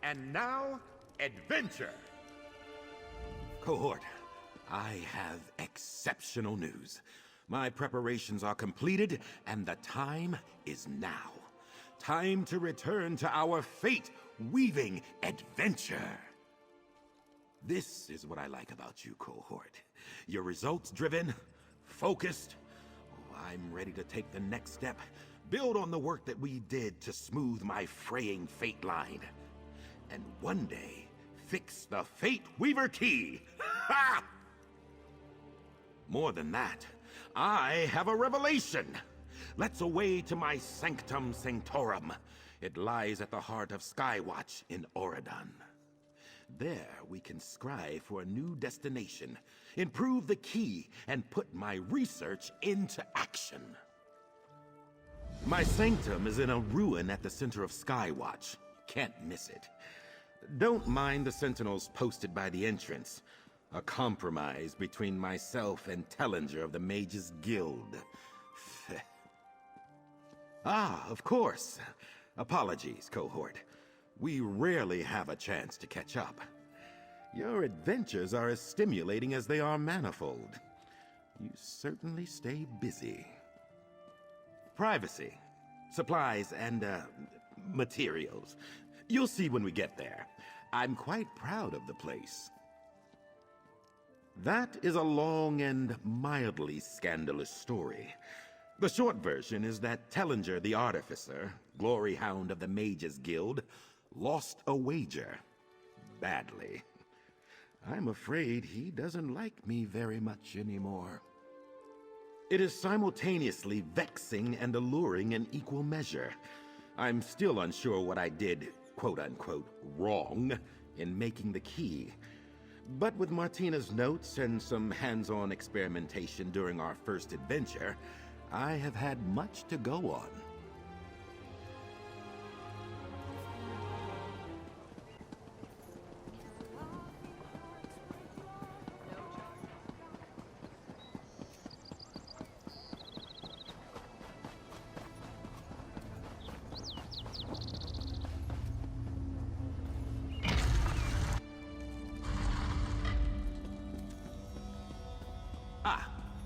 And now, adventure! Cohort, I have exceptional news. My preparations are completed, and the time is now. Time to return to our fate-weaving adventure. This is what I like about you, Cohort. You're results-driven, focused. Oh, I'm ready to take the next step, build on the work that we did to smooth my fraying fate line. And one day, fix the Fate Weaver Key! Ha! More than that, I have a revelation! Let's away to my Sanctum Sanctorum. It lies at the heart of Skywatch in Auridon. There we can strive for a new destination, improve the key, and put my research into action. My sanctum is in a ruin at the center of Skywatch. Can't miss it. Don't mind the sentinels posted by the entrance. A compromise between myself and Tellinger of the Mages Guild. Of course. Apologies, Cohort. We rarely have a chance to catch up. Your adventures are as stimulating as they are manifold. You certainly stay busy. Privacy, supplies, and, materials. You'll see when we get there. I'm quite proud of the place. That is a long and mildly scandalous story. The short version is that Tellinger the Artificer, glory hound of the Mages Guild, lost a wager. Badly. I'm afraid he doesn't like me very much anymore. It is simultaneously vexing and alluring in equal measure. I'm still unsure what I did, quote-unquote, wrong in making the key. But with Martina's notes and some hands-on experimentation during our first adventure, I have had much to go on.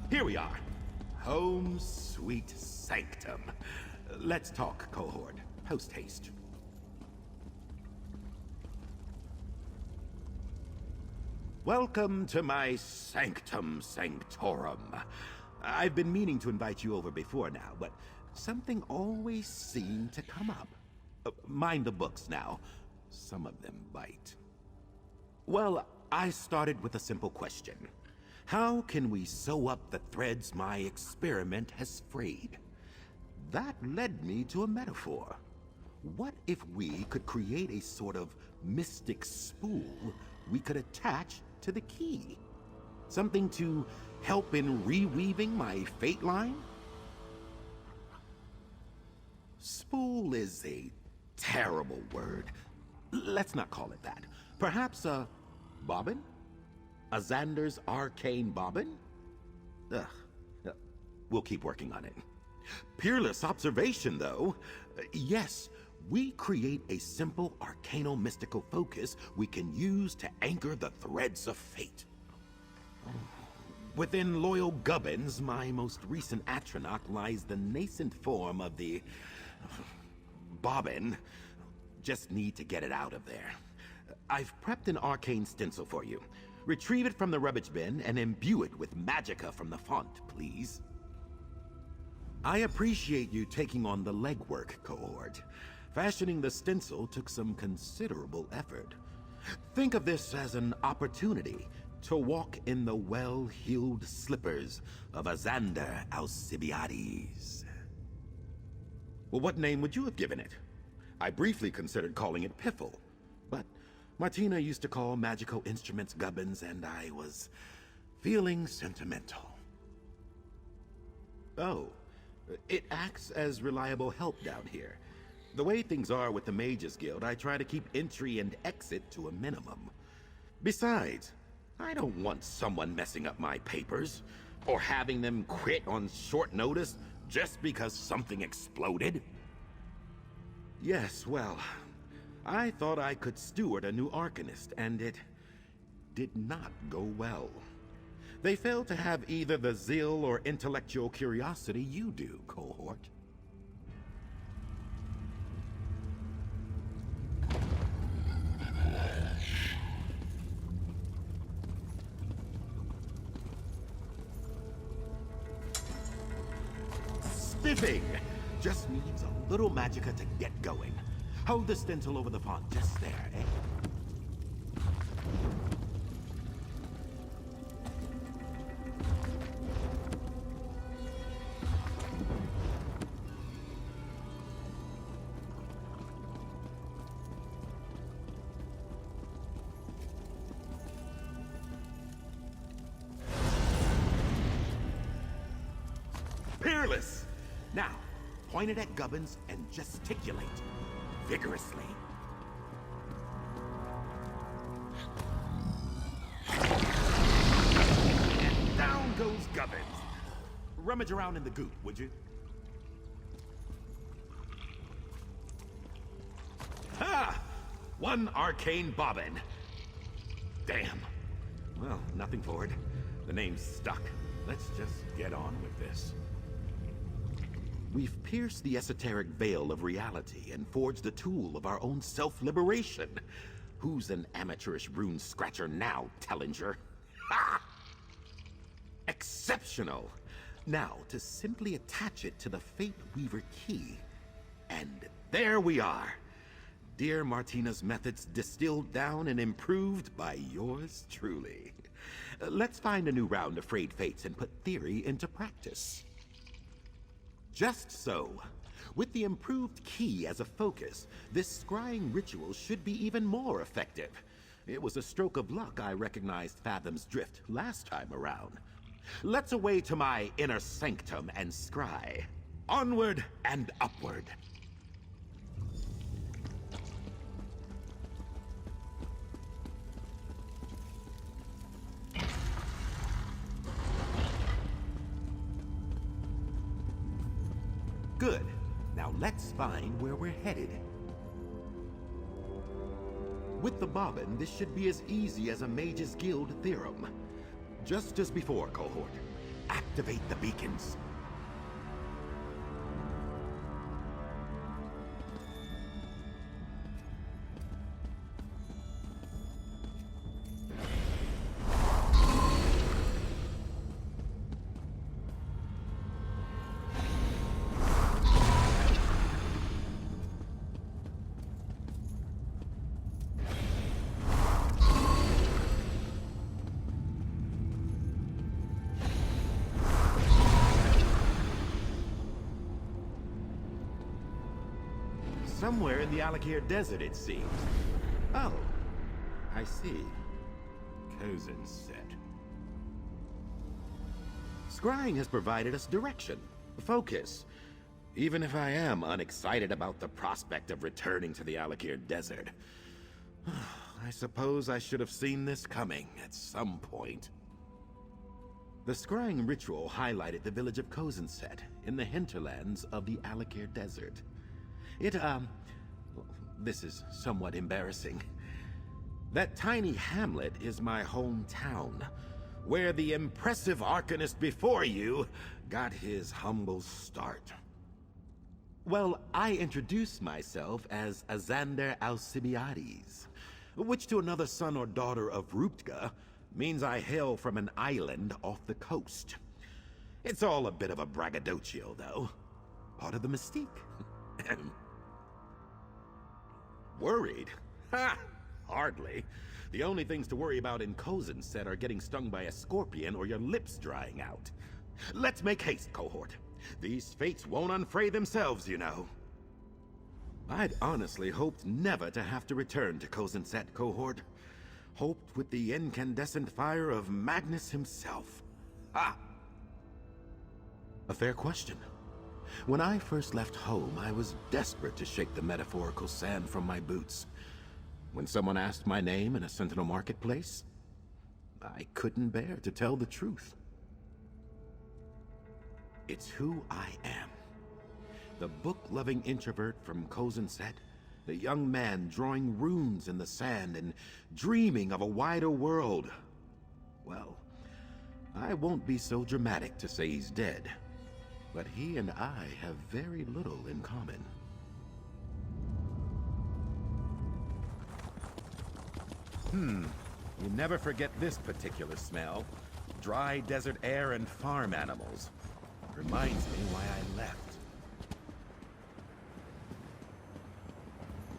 Here we are. Home sweet sanctum. Let's talk, Cohort. Post haste. Welcome to my Sanctum Sanctorum. I've been meaning to invite you over before now, but something always seemed to come up. Mind the books now. Some of them bite. Well, I started with a simple question. How can we sew up the threads my experiment has frayed? That led me to a metaphor. What if we could create a sort of mystic spool we could attach to the key? Something to help in reweaving my fate line? Spool is a terrible word. Let's not call it that. Perhaps a bobbin? A Xander's arcane bobbin? Ugh. We'll keep working on it. Peerless observation, though. Yes, we create a simple arcano-mystical focus we can use to anchor the threads of fate. Within loyal gubbins, my most recent atronach lies the nascent form of the bobbin. Just need to get it out of there. I've prepped an arcane stencil for you. Retrieve it from the rubbish bin and imbue it with magicka from the font, please. I appreciate you taking on the legwork, Cohort. Fashioning the stencil took some considerable effort. Think of this as an opportunity to walk in the well-heeled slippers of Xander Alcibiades. Well, what name would you have given it? I briefly considered calling it Piffle, but Martina used to call magical instruments gubbins, and I was feeling sentimental. Oh, it acts as reliable help down here. The way things are with the Mages Guild, I try to keep entry and exit to a minimum. Besides, I don't want someone messing up my papers, or having them quit on short notice just because something exploded. Yes, well, I thought I could steward a new Arcanist, and it did not go well. They failed to have either the zeal or intellectual curiosity you do, cohort. Spiffing! Just needs a little magicka to get going. Hold the stencil over the font just there, eh? Peerless! Now, point it at Gubbins and gesticulate vigorously. And down goes Gubbins. Rummage around in the goop, would you? Ha! One arcane bobbin. Damn. Well, nothing for it. The name's stuck. Let's just get on with this. We've pierced the esoteric veil of reality and forged a tool of our own self-liberation. Who's an amateurish rune scratcher now, Tellinger? Ha! Exceptional! Now, to simply attach it to the Fate Weaver key. And there we are. Dear Martina's methods distilled down and improved by yours truly. Let's find a new round of Frayed Fates and put theory into practice. Just so. With the improved key as a focus, this scrying ritual should be even more effective. It was a stroke of luck I recognized Fathom's drift last time around. Let's away to my inner sanctum and scry. Onward and upward. Good. Now let's find where we're headed. With the bobbin, this should be as easy as a Mage's Guild theorem. Just as before, cohort. Activate the beacons. Somewhere in the Alakir Desert, it seems. Oh, I see. Cozen set. Scrying has provided us direction, focus. Even if I am unexcited about the prospect of returning to the Alakir Desert. I suppose I should have seen this coming at some point. The scrying ritual highlighted the village of Kozenset in the hinterlands of the Alakir Desert. This is somewhat embarrassing. That tiny hamlet is my hometown, where the impressive Arcanist before you got his humble start. Well, I introduce myself as Azander Alcibiades, which to another son or daughter of Ruptga means I hail from an island off the coast. It's all a bit of a braggadocio, though. Part of the mystique. Worried? Ha! Hardly. The only things to worry about in Kozenset are getting stung by a scorpion or your lips drying out. Let's make haste, cohort. These fates won't unfray themselves, you know. I'd honestly hoped never to have to return to Kozenset, cohort. Hoped with the incandescent fire of Magnus himself. Ha! A fair question. When I first left home, I was desperate to shake the metaphorical sand from my boots. When someone asked my name in a Sentinel marketplace, I couldn't bear to tell the truth. It's who I am. The book-loving introvert from Kozenset, The young man drawing runes in the sand and dreaming of a wider world. Well, I won't be so dramatic to say he's dead, but he and I have very little in common. You never forget this particular smell. Dry desert air and farm animals. Reminds me why I left.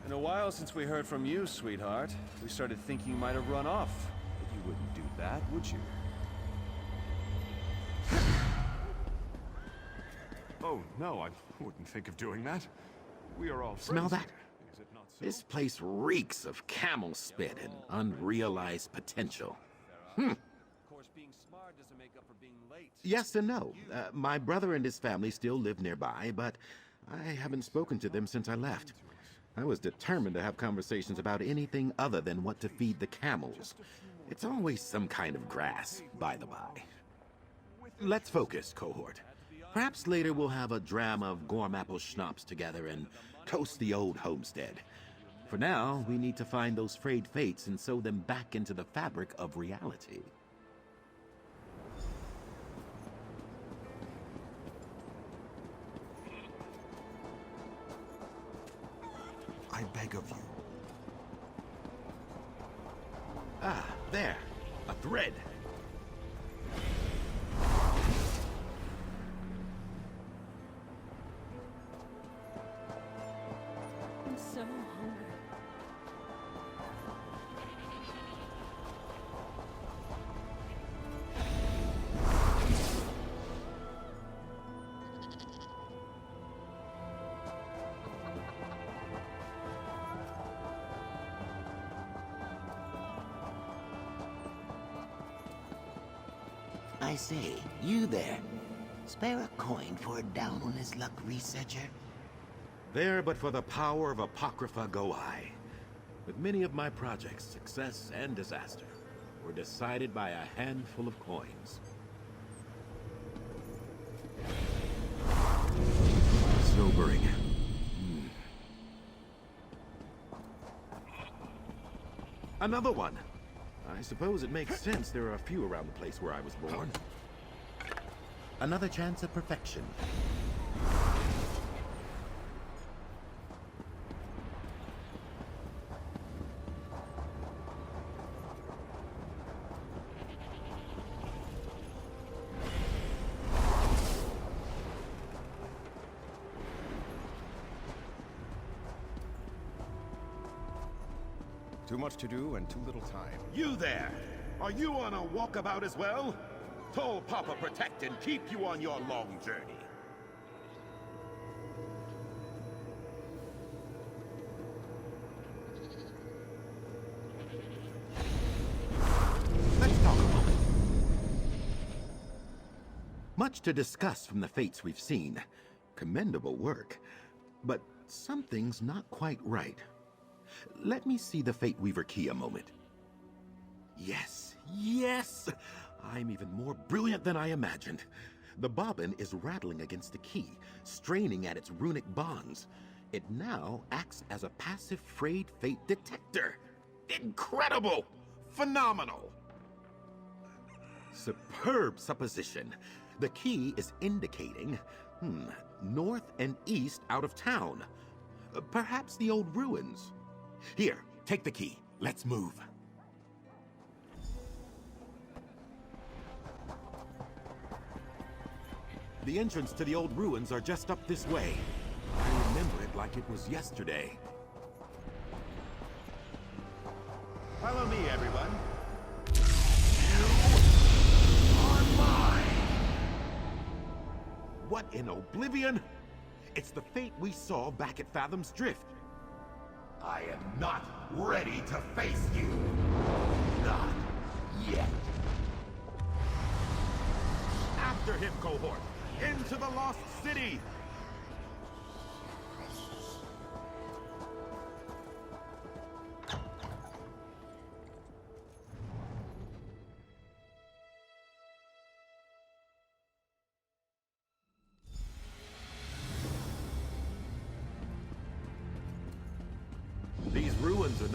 In a while since we heard from you, sweetheart. We started thinking you might have run off. But you wouldn't do that, would you? Oh, no, I wouldn't think of doing that. We are all Smell friends that? here. Is it not so? This place reeks of camel spit and unrealized potential. Of course, being smart doesn't make up for being late. Yes and no. My brother and his family still live nearby, but I haven't spoken to them since I left. I was determined to have conversations about anything other than what to feed the camels. It's always some kind of grass, by the by. Let's focus, cohort. Perhaps later we'll have a dram of Gormapple schnapps together and toast the old homestead. For now, we need to find those frayed fates and sew them back into the fabric of reality. I beg of you. Ah, there. A thread. I'm so hungry. I say, you there. Spare a coin for a down-on-his-luck researcher? There, but for the power of Apocrypha go I. With many of my projects, success and disaster were decided by a handful of coins. Sobering. Another one! I suppose it makes sense there are a few around the place where I was born. Another chance at perfection. Too much to do and too little time. You there! Are you on a walkabout as well? Tall Papa protect and keep you on your long journey. Let's talk a moment. Much to discuss from the fates we've seen. Commendable work. But something's not quite right. Let me see the Fate Weaver key a moment. Yes, yes! I'm even more brilliant than I imagined. The bobbin is rattling against the key, straining at its runic bonds. It now acts as a passive frayed fate detector. Incredible! Phenomenal! Superb supposition. The key is indicating, north and east out of town. Perhaps the old ruins. Here, take the key. Let's move. The entrance to the old ruins are just up this way. I remember it like it was yesterday. Follow me, everyone. What in Oblivion? It's the fate we saw back at Fathom's Drift. I am not ready to face you. Not yet. After him, cohort! Into the Lost City!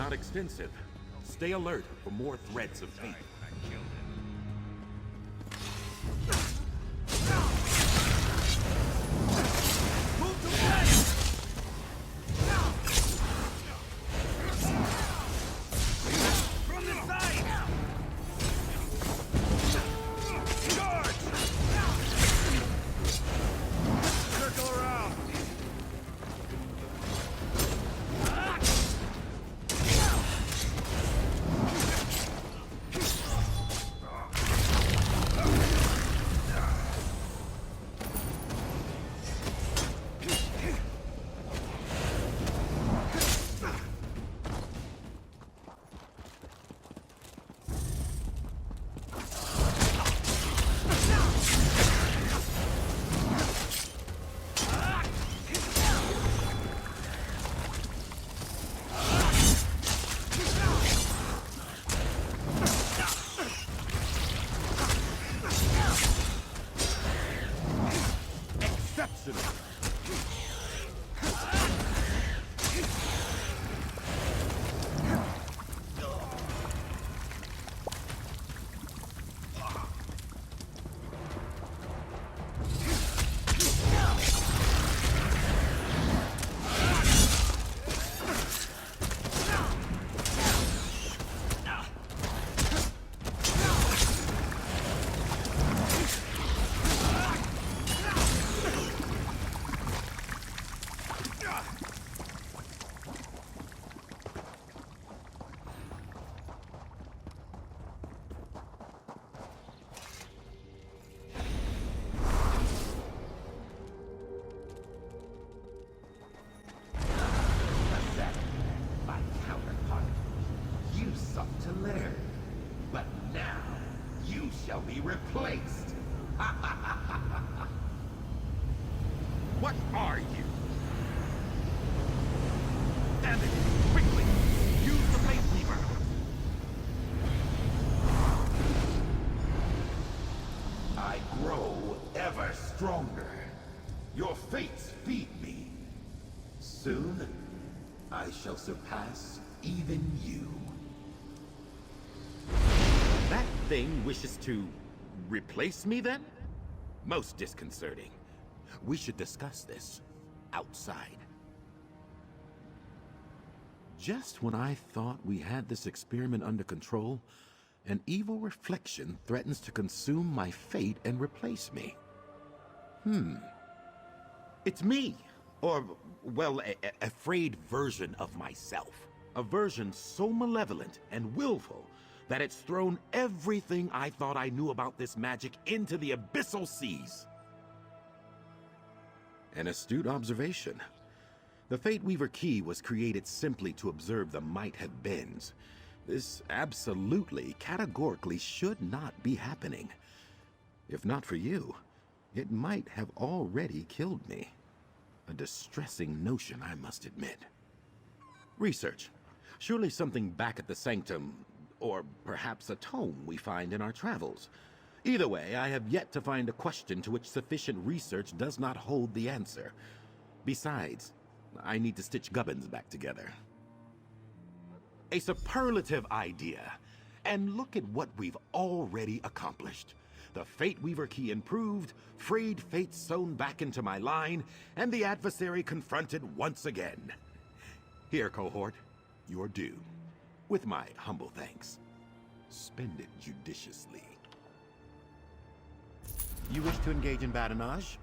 not extensive. Stay alert for more threads of fate. Be replaced. What are you? Damn it! Quickly! Use the Fate Weaver! I grow ever stronger. Your fates feed me. Soon, I shall surpass even you. That thing wishes to replace me, then? Most disconcerting. We should discuss this outside. Just when I thought we had this experiment under control, an evil reflection threatens to consume my fate and replace me. It's me. Or, well, a frayed version of myself. A version so malevolent and willful that it's thrown everything I thought I knew about this magic into the abyssal seas. An astute observation. The Fate Weaver key was created simply to observe the might-have-beens. This absolutely, categorically should not be happening. If not for you, it might have already killed me. A distressing notion, I must admit. Research. Surely something back at the Sanctum, or perhaps a tome we find in our travels. Either way, I have yet to find a question to which sufficient research does not hold the answer. Besides, I need to stitch gubbins back together. A superlative idea. And look at what we've already accomplished. The Fate Weaver key improved, frayed fate sewn back into my line, and the adversary confronted once again. Here, cohort, your due. With my humble thanks. Spend it judiciously. You wish to engage in badinage?